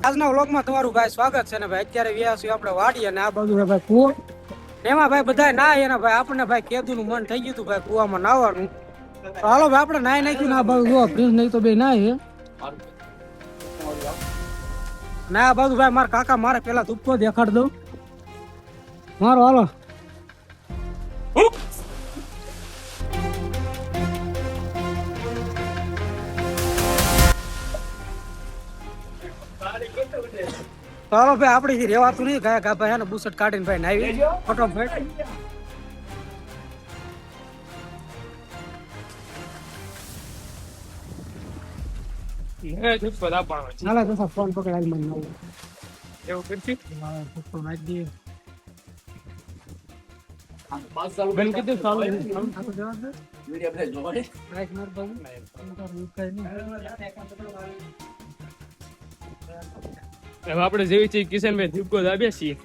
આજના વ્લોગમાં તમારું ભાઈ સ્વાગત છે ને ભાઈ. અત્યારે વ્યાસ આપણે વાડીએ ને આ બાજુ ભાઈ કુવો એમાં ભાઈ બધા નાય એના ભાઈ આપણને ભાઈ કેદુનું મન થઈ ગયું હતું ભાઈ કુવામાં નાવાનું. હાલો ભાઈ આપણે નાય નાખ્યું ને આ બાજુ જો પ્રિન્સ નહીં તો બે નાય ના આ બાજુ ભાઈ મારા કાકા મારે પેલા ધૂપકો દેખાડ દઉં મારો. હાલો ચાલો ભાઈ આપડી રેવાતું નહીં ગયા ભાઈ એને બુસટ કાઢીને ભાઈ નાવી ફટોફટ. ફોન પકડાવી મને એવું કરતી નાખી હવે આપણે જેવી છે કિશનભાઈ ધૂપકો દાબ્યા છીએ.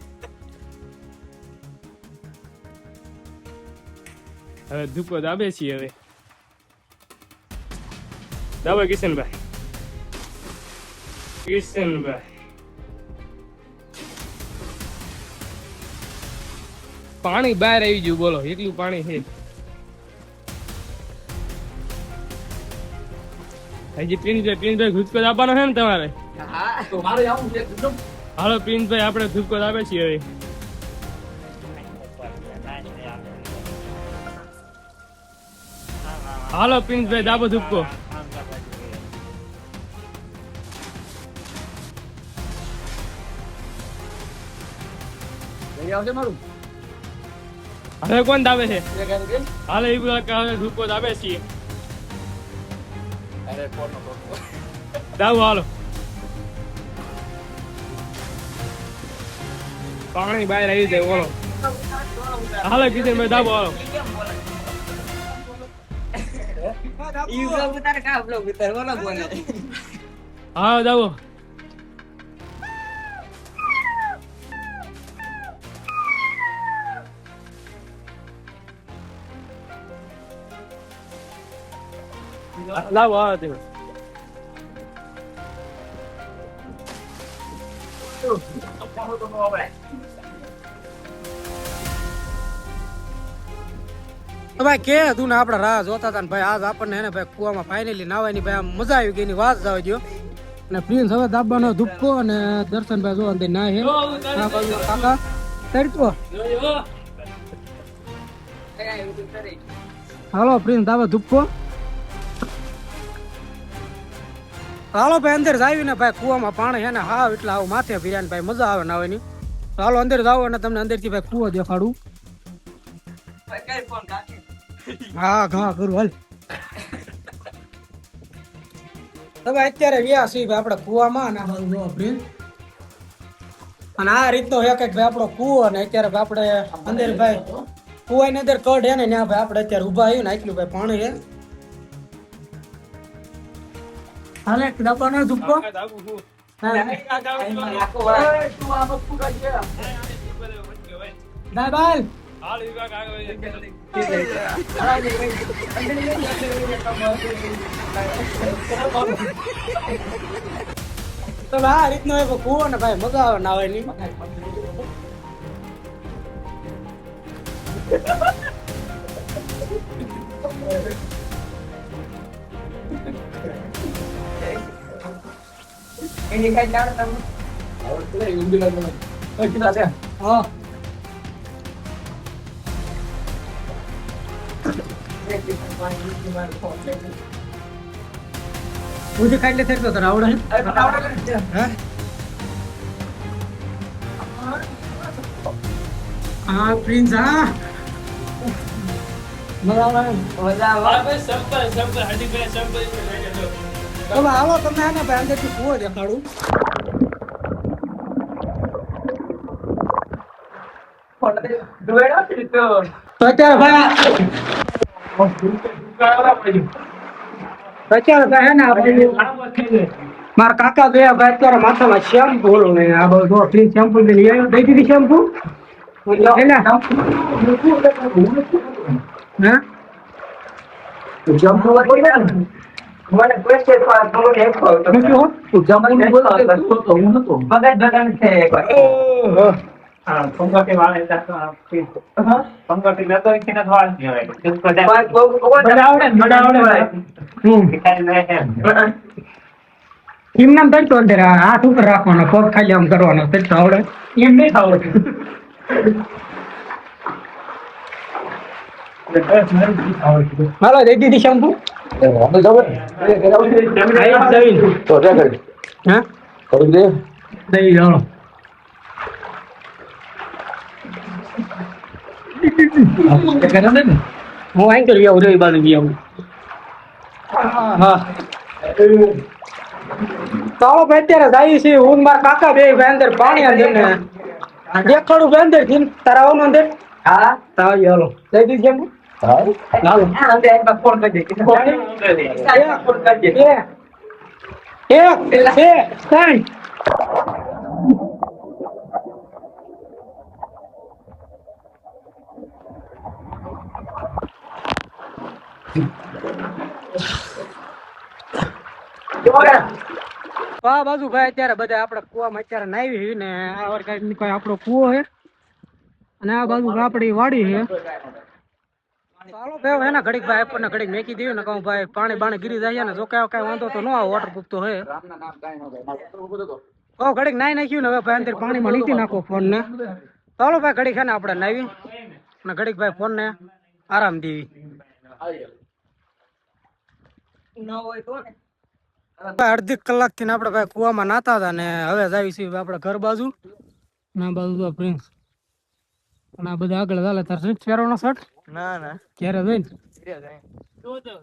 હવે ધૂપકો દાબે છીએ. હવે દાબો કિશનભાઈ. પાણી બહાર આવી ગયું બોલો એટલું પાણી છે. હજી પ્રિન્સભાઈ ધૂપકો દાબવાનો છે ને તમારે? હાલો પ્રિન્સભાઈ આપણે ધૂપકો દાબે છીએ. હવે હાલો પ્રિન્સભાઈ દાબો ધૂપકો. હવે કોણ દાબે છે? હાલો એ ધૂપકો દાબે છીએ. દાબો હાલો. પાણી બહાર આવી જાય બોલો. હાલો કિશનભાઈ દાબો હાલો. હા દાબો. લાવો હા તે ભાઈ કે તું ને આપડે રાહ જોતા હતા ને ભાઈ આજ આપણને એને ભાઈ કુવામાં ફાઇનલી નાવાની ભાઈ મજા આવી ગઈ ની વાત જવા દો. અને પ્રિન્સ હવે દાબવાનો ધૂપકો અને દર્શનભાઈ જો અંદર ના હે કાકા તરતો. હાલો પ્રિન્સ દાબા ધૂપકો. હાલો ભાઈ અંદર જાવી ને ભાઈ કુવામાં પાણી હે ને હાવ એટલે આવું માથે ફિર્યા ને ભાઈ મજા આવે નાવાની. હાલો અંદર જાવ અને તમને અંદર થી ભાઈ કુવો દેખાડું. હા ઘા કરું હાલ. તમે અત્યારે વ્યા છીએ ભાઈ આપડે કુવામાં અને આ રીતનો એક એક ભાઈ આપણો કુવો અને અત્યારે આપણે અંદર ભાઈ કુવાની અંદર કડ હે ને ત્યાં ભાઈ આપણે અત્યારે ઉભા આવ્યું ને આટલું ભાઈ પાણી હે. હાલે ડબ્બાનો ધૂપકો ના બાલ તો આ રીતનો એક કુવો ને ભાઈ મજા આવે નાવાની. હા मुझे खाइले तेरे को तो रावड़ है हाँ प्रिंस हाँ मजा आवे सब हड्डी पे सब अब आओ तुमने है ना बैंड की कुआ देखाड़ू तो क्या भाई અત્યારે હે ને મારા કાકા બે ભાઈ અત્યારે માથામાં શેમ્પુ બોલું ને આ બધું ક્લીન શેમ્પુ લઈ આવ્યો. દઈ દીધી શેમ્પુ મને question પાસ થોડો એકલો હતો. શું કહો? મગજ બગાડ છે એકવાર. હા પંગોટી વાળે તો હા? પંગોટી મેં તો એકી નથી વાળતી હવે પાસ બહુ ખબર મને આવડે ને, મને આવડે ને. હમ શીખાડી દે એમ. એમ નામ તરતો અંદર હાથ ઉપર રાખવાનો પગ ખાલી આમ કરવાનો તરતો આવડે એમ નહીં આવડતું. બસ મારી જ નથી આવડતું. હાલો દઈ દીધી શેમ્પુ હા દઈ જાણો હું અહીં કરી આવું રહી બાજુ ગઈ આવું હા ચાલો ભાઈ અત્યારે જાય છે હું ને મારા કાકા બે ભાઈ અંદર પાણી અંદર ને દેખાડું ભાઈ અંદર થી તારા આવું અંદર હા? તાવી હાલો દઈ દીધી શેમ્પુ હાલો હા, અંદર એકવાર phone કરી દે. ફોન phone કરી દે. એક બે ત્રણ આ બાજુ ભાઈ અત્યારે બધા આપડે કુવામાં અત્યારે નાવી ને આ વરસાદ કોઈ આપણો કુવો છે અને આ બાજુ આપડી વાડી છે ચાલો ભાઈ એના ઘડીક ભાઈ આપણને ઘડીક મેકી દઈએ ને કહું ભાઈ પાણી બાણી ગીરી જાય ને જો કઈ વાંધો તો ન આવે વોટરપ્રૂફ તો હે કહો ઘડીક નાઈ નાખ્યું ને હવે ભાઈ અંદર પાણીમાં નીકળી નાખો ફોન ને ચાલો ભાઈ ઘડીક છે ને આપણે નાવી અને ઘડીક ભાઈ ફોન ને આરામ દેવી અડધી કલાક થી આપડે ભાઈ કુવામાં નાતા હતા ને હવે જાવી છીએ આપડે ઘર બાજુ ના બાજુ તો પ્રિન્સ અને આ બધા આગળ ચાલે તાર શર્ટ પહેરવાનો શર્ટ ના ના ક્યારે જઈને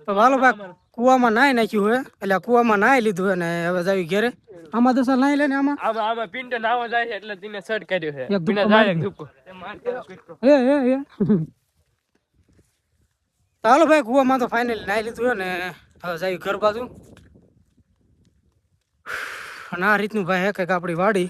તો હાલો ભાઈ કુવામાં નાઈ નાખ્યું હોય એટલે કુવામાં નાઈ લીધું હોય ને હવે જાવી ઘેરે આમાં દસ નાઈ લે ને આમાં આમાં પિંડ નાવા જાય છે એટલે તેને શર્ટ કર્યો છે એક બિના ધુક્કો જાય મારી એક ધુક્કો. એ ચાલો ભાઈ કુવામાં તો ફાઇનલી નાઈ લીધું હોય ને હવે જાવી ઘર બાજુ અને આ રીતનું ભાઈ હે કંઈક આપણી વાડી